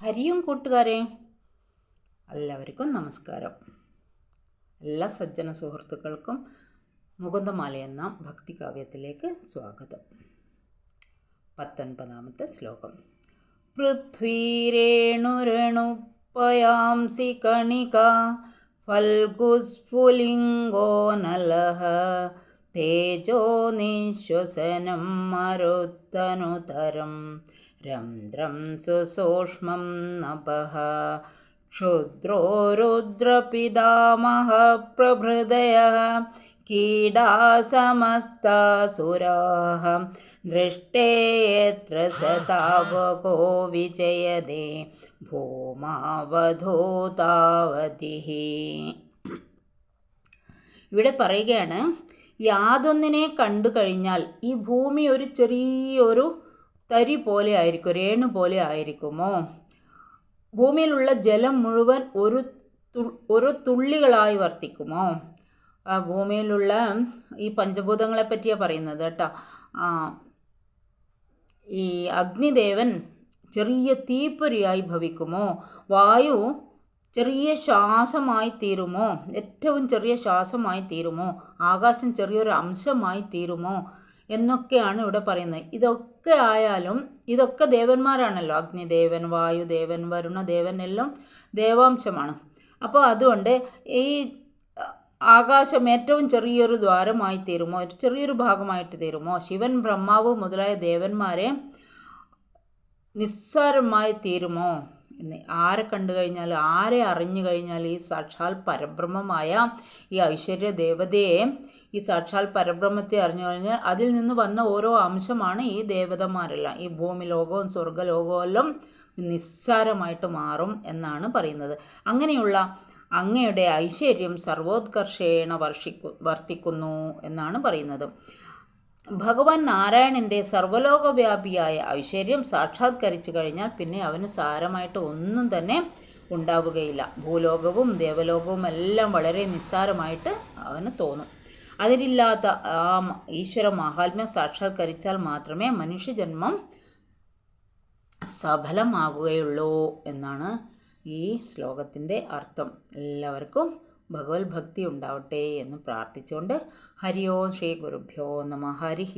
ഹരിയും കൂട്ടുകാരെ, എല്ലാവർക്കും നമസ്കാരം. എല്ലാ സജ്ജന സുഹൃത്തുക്കൾക്കും മുകുന്ദമാല എന്ന ഭക്തികാവ്യത്തിലേക്ക് സ്വാഗതം. 19ാമത്തെ ശ്ലോകം. പൃഥ്വീരേണുരണുപയാംസി കണിക ഫൽഗുസ്ഫുലിംഗോ നലഃ തേജോ നിശ്വസനം മരുത്തനുതരം രന്ധ്രം സുസൂക്ഷ്മം നഭഃ ക്ഷുദ്രോ രുദ്രപിതാമഹ പ്രഭൃതയഃ കീടാസമസ്താസുരാഃ ദൃഷ്ടേ യത്ര സ താവകോ വിജയതേ ഭൂമാവധൂതാവതിഃ. ഇവിടെ പറയുകയാണ്, യാതൊന്നിനെ കണ്ടു കഴിഞ്ഞാൽ ഈ ഭൂമി ഒരു ചെറിയൊരു തരി പോലെ ആയിരിക്കും, രേണു പോലെ ആയിരിക്കുമോ? ഭൂമിയിലുള്ള ജലം മുഴുവൻ ഒരു തുള്ളികളായി വർത്തിക്കുമോ? ഭൂമിയിലുള്ള ഈ പഞ്ചഭൂതങ്ങളെ പറ്റിയാണ് പറയുന്നത് കേട്ടോ. ഈ അഗ്നിദേവൻ ചെറിയ തീപ്പൊരിയായി ഭവിക്കുമോ? വായു ചെറിയ ശ്വാസമായി തീരുമോ? ഏറ്റവും ചെറിയ ശ്വാസമായി തീരുമോ? ആകാശം ചെറിയൊരു അംശമായി തീരുമോ എന്നൊക്കെയാണ് ഇവിടെ പറയുന്നത്. ഇതൊക്കെ ആയാലും ഇതൊക്കെ ദേവന്മാരാണല്ലോ. അഗ്നിദേവൻ, വായുദേവൻ, വരുണദേവൻ എല്ലാം ദേവാംശമാണ്. അപ്പോൾ അതുകൊണ്ട് ഈ ആകാശം ഏറ്റവും ചെറിയൊരു ദ്വാരമായി തീരുമോ? ചെറിയൊരു ഭാഗമായിട്ട് തീരുമോ? ശിവൻ, ബ്രഹ്മാവ് മുതലായ ദേവന്മാരെ നിസ്സാരമായി തീരുമോ എന്ന് ആരെ കണ്ടു കഴിഞ്ഞാൽ, ആരെ അറിഞ്ഞു കഴിഞ്ഞാൽ ഈ സാക്ഷാൽ പരബ്രഹ്മമായ ഈ ഐശ്വര്യ ദേവതയെ, ഈ സാക്ഷാൽ പരബ്രഹ്മത്തെ അറിഞ്ഞു കഴിഞ്ഞാൽ അതിൽ നിന്ന് വന്ന ഓരോ അംശമാണ് ഈ ദേവതമാരെല്ലാം. ഈ ഭൂമി ലോകവും സ്വർഗ്ഗലോകവും എല്ലാം നിസ്സാരമായിട്ട് മാറും എന്നാണ് പറയുന്നത്. അങ്ങനെയുള്ള അങ്ങയുടെ ഐശ്വര്യം സർവോത്കർഷേണ വർത്തിക്കുന്നു എന്നാണ് പറയുന്നത്. ഭഗവാൻ നാരായണൻ്റെ സർവ്വലോകവ്യാപിയായ ഐശ്വര്യം സാക്ഷാത്കരിച്ചു കഴിഞ്ഞാൽ പിന്നെ അവന് സാരമായിട്ട് ഒന്നും തന്നെ ഉണ്ടാവുകയില്ല. ഭൂലോകവും ദേവലോകവും എല്ലാം വളരെ നിസ്സാരമായിട്ട് അവന് തോന്നും. അതിലില്ലാത്ത ആ ഈശ്വര മഹാത്മ്യം സാക്ഷാത്കരിച്ചാൽ മാത്രമേ മനുഷ്യജന്മം സഫലമാവുകയുള്ളൂ എന്നാണ് ഈ ശ്ലോകത്തിൻ്റെ അർത്ഥം. എല്ലാവർക്കും ഭഗവത് ഭക്തി ഉണ്ടാവട്ടെ എന്ന് പ്രാർത്ഥിച്ചുകൊണ്ട് ഹരി ഓം ശ്രീ ഗുരുഭ്യോ നമഃ. ഹരി ഓം.